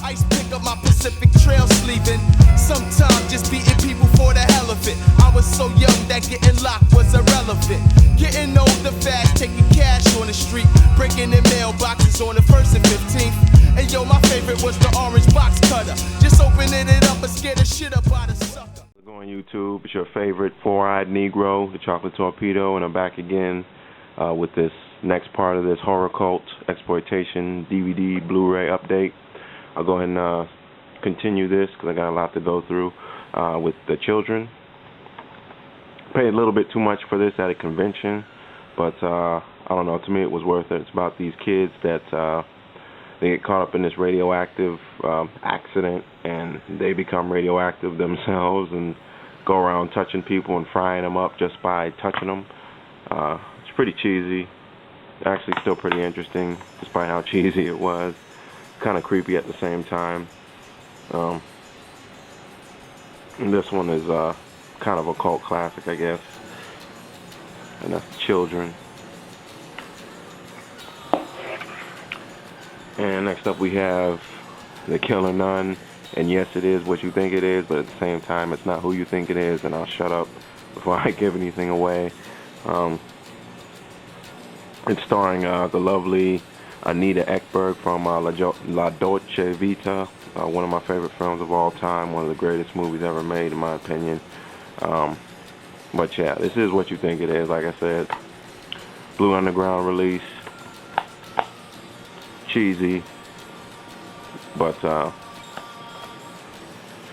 ice pick up my Pacific Trail sleeving. Sometimes just beating people for the hell of it. I was so young that getting locked was irrelevant. Getting older fast, taking cash on the street, breaking in mailboxes on the 1st and 15th. And yo, my favorite was the orange box cutter. Just opening it up and scared the shit up out of sucker. Go on YouTube. It's your favorite four-eyed Negro, the Chocolate Torpedo, and I'm back again with this next part of this horror cult exploitation DVD Blu-ray update. I'll go ahead and continue this because I got a lot to go through with the children. Paid a little bit too much for this at a convention, but I don't know. To me, it was worth it. It's about these kids that they get caught up in this radioactive accident, and they become radioactive themselves and go around touching people and frying them up just by touching them. It's pretty cheesy. Actually, still pretty interesting, despite how cheesy it was. Kind of creepy at the same time. And this one is kind of a cult classic, I guess. And that's Children. And next up we have The Killer Nun. And yes, it is what you think it is, but at the same time, it's not who you think it is. And I'll shut up before I give anything away. It's starring the lovely Anita Ekberg from La Dolce Vita, one of my favorite films of all time, one of the greatest movies ever made, in my opinion. But yeah, this is what you think it is. Like I said, Blue Underground release, cheesy, but I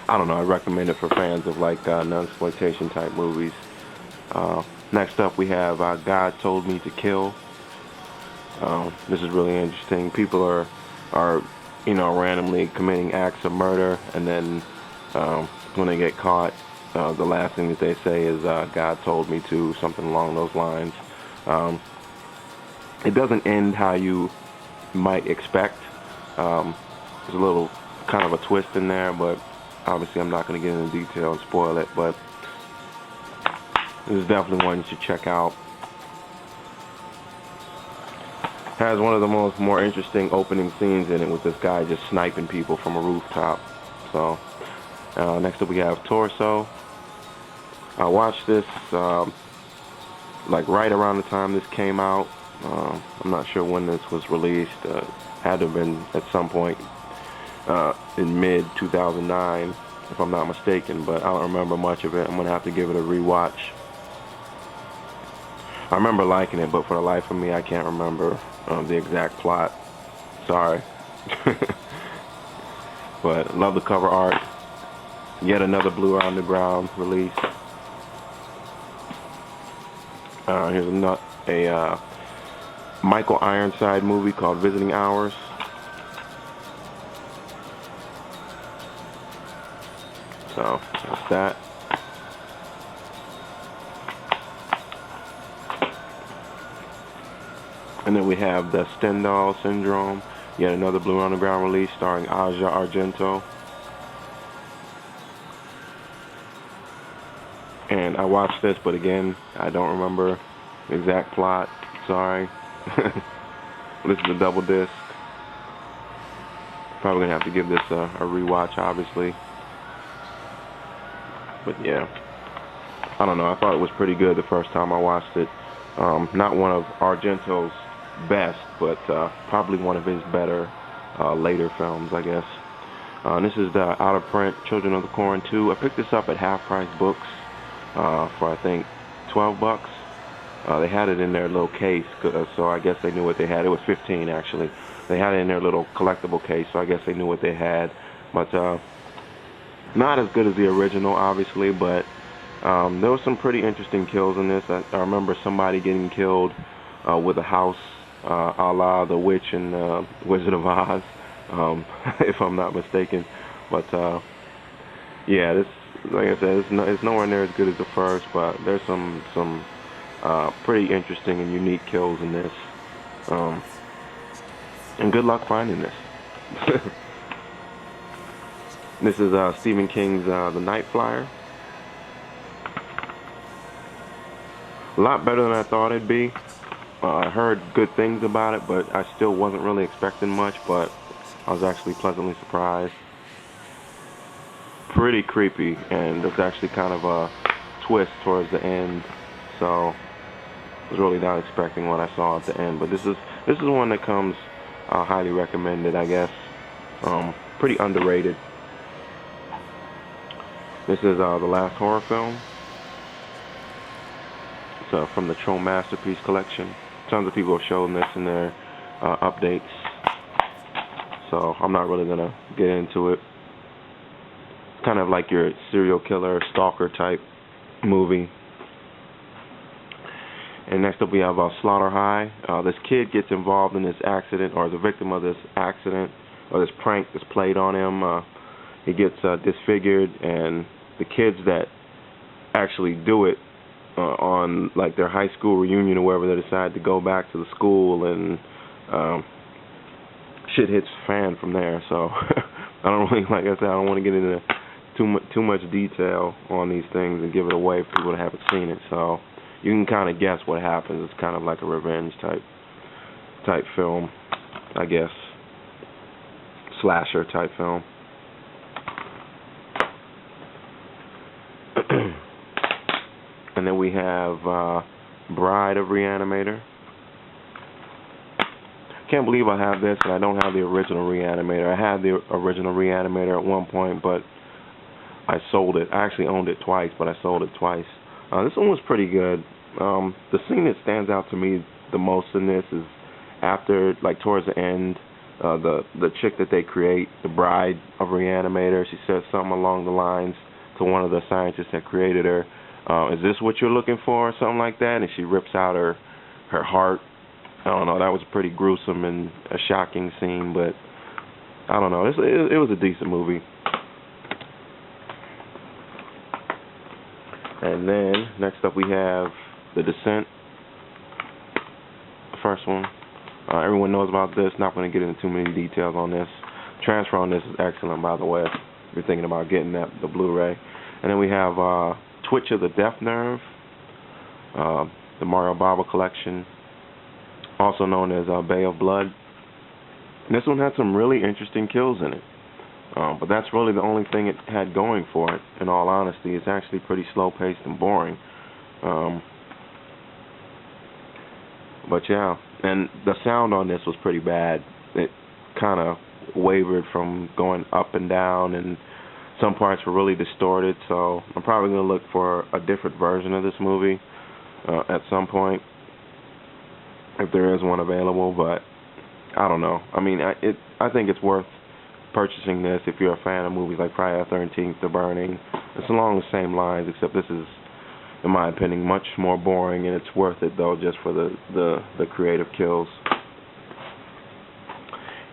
don't know. I recommend it for fans of like non-exploitation type movies. Next up, we have God Told Me to Kill. This is really interesting. People are randomly committing acts of murder, and then when they get caught, the last thing that they say is God told me to, something along those lines. It doesn't end how you might expect. There's a little kind of a twist in there, but obviously I'm not going to get into detail and spoil it, but this is definitely one you should check out. Has one of the more interesting opening scenes in it, with this guy just sniping people from a rooftop. So next up we have Torso. I watched this like right around the time this came out. I'm not sure when this was released. Had to have been at some point in mid 2009, if I'm not mistaken, but I don't remember much of it. I'm gonna have to give it a rewatch. I remember liking it, but for the life of me, I can't remember the exact plot. Sorry. But love the cover art. Yet another Blue Underground release. Here's a Michael Ironside movie called Visiting Hours. So that's that. And then we have The Stendhal Syndrome, yet another Blue Underground release starring Asia Argento. And I watched this, but again, I don't remember the exact plot. Sorry. This is a double disc. Probably gonna have to give this a rewatch, obviously. But yeah, I don't know. I thought it was pretty good the first time I watched it. Not one of Argento's best, but probably one of his better later films, I guess. This is the out-of-print Children of the Corn 2. I picked this up at half-price books for I think $12. They had it in their little case, so I guess they knew what they had. It was $15 actually. They had it in their little collectible case, so I guess they knew what they had. But not as good as the original, obviously, but there were some pretty interesting kills in this. I remember somebody getting killed with a house, a la The Witch and Wizard of Oz, if I'm not mistaken. But yeah, this, like I said, it's nowhere near as good as the first, but there's some pretty interesting and unique kills in this. And good luck finding this. This is Stephen King's The Night Flyer. A lot better than I thought it'd be. I heard good things about it, but I still wasn't really expecting much. But I was actually pleasantly surprised. Pretty creepy, and there's actually kind of a twist towards the end, so I was really not expecting what I saw at the end. But this is one that comes highly recommended, I guess. Pretty underrated. This is the last horror film. It's from the Trome Masterpiece collection. Tons of people have shown this in their updates, so I'm not really gonna get into it. It's kind of like your serial killer, stalker type movie. And next up we have Slaughter High. This kid gets involved in this accident, or is a victim of this accident, or this prank that's played on him. He gets disfigured, and the kids that actually do it on like their high school reunion or wherever, they decide to go back to the school, and shit hits fan from there. So I don't really, like I said, I don't want to get into too much detail on these things and give it away for people that haven't seen it. So you can kind of guess what happens. It's kind of like a revenge type film, I guess. Slasher type film. And then we have Bride of Reanimator. Can't believe I have this and I don't have the original Reanimator. I had the original Reanimator at one point, but I sold it. I actually owned it twice, but I sold it twice. This one was pretty good. The scene that stands out to me the most in this is after, like towards the end, the chick that they create, the Bride of Reanimator, she says something along the lines to one of the scientists that created her. Is this what you're looking for, or something like that? And she rips out her heart. I don't know. That was a pretty gruesome and a shocking scene, but I don't know. It was a decent movie. And then next up we have The Descent, the first one. Everyone knows about this. Not going to get into too many details on this. Transfer on this is excellent, by the way, if you're thinking about getting the Blu-ray. And then we have Twitch of the Death Nerve, the Mario Bava collection, also known as Bay of Blood. And this one had some really interesting kills in it, but that's really the only thing it had going for it, in all honesty. It's actually pretty slow-paced and boring. But yeah, and the sound on this was pretty bad. It kind of wavered from going up and down, and some parts were really distorted, so I'm probably going to look for a different version of this movie at some point, if there is one available, but I don't know. I mean, I think it's worth purchasing this if you're a fan of movies like Friday the 13th, The Burning. It's along the same lines, except this is, in my opinion, much more boring, and it's worth it, though, just for the creative kills.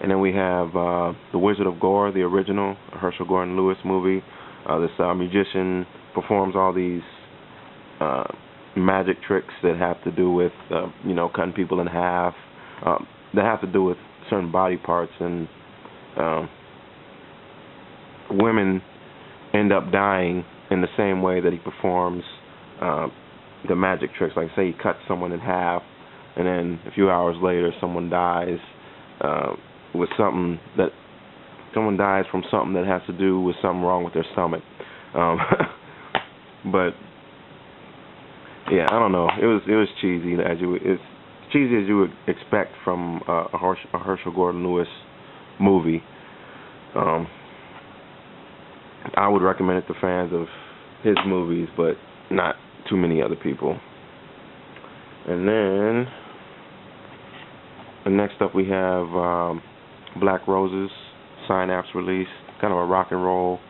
And then we have The Wizard of Gore, the original Herschel Gordon Lewis movie. This magician performs all these magic tricks that have to do with, cutting people in half. That have to do with certain body parts, and women end up dying in the same way that he performs the magic tricks. Like, say he cuts someone in half, and then a few hours later someone dies someone dies from something that has to do with something wrong with their stomach. But yeah, I don't know. It was cheesy, it's cheesy as you would expect from a Herschel Gordon Lewis movie. I would recommend it to fans of his movies, but not too many other people. And then next up we have Black Roses, Synapse release, kind of a rock and roll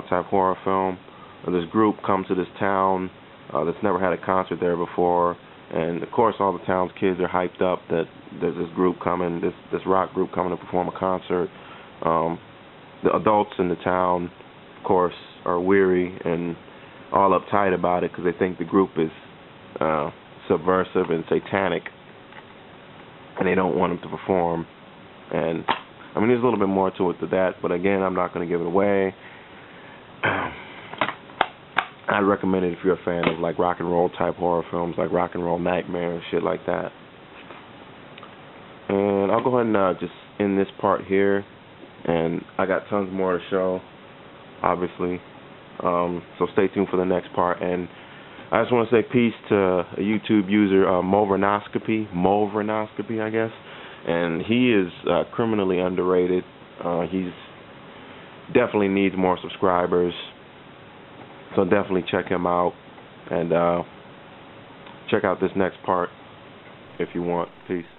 type horror film. This group comes to this town that's never had a concert there before, and of course all the town's kids are hyped up that there's this group coming, this rock group coming to perform a concert. The adults in the town, of course, are weary and all uptight about it because they think the group is subversive and satanic, and they don't want them to perform. And I mean, there's a little bit more to it than that, but again, I'm not going to give it away. I'd recommend it if you're a fan of like rock and roll type horror films, like Rock and Roll Nightmare and shit like that. And I'll go ahead and just end this part here. and I got tons more to show, obviously. So stay tuned for the next part. And I just want to say peace to a YouTube user, Movernoscopy, I guess. And he is criminally underrated. He's definitely needs more subscribers. So definitely check him out. And check out this next part if you want. Peace.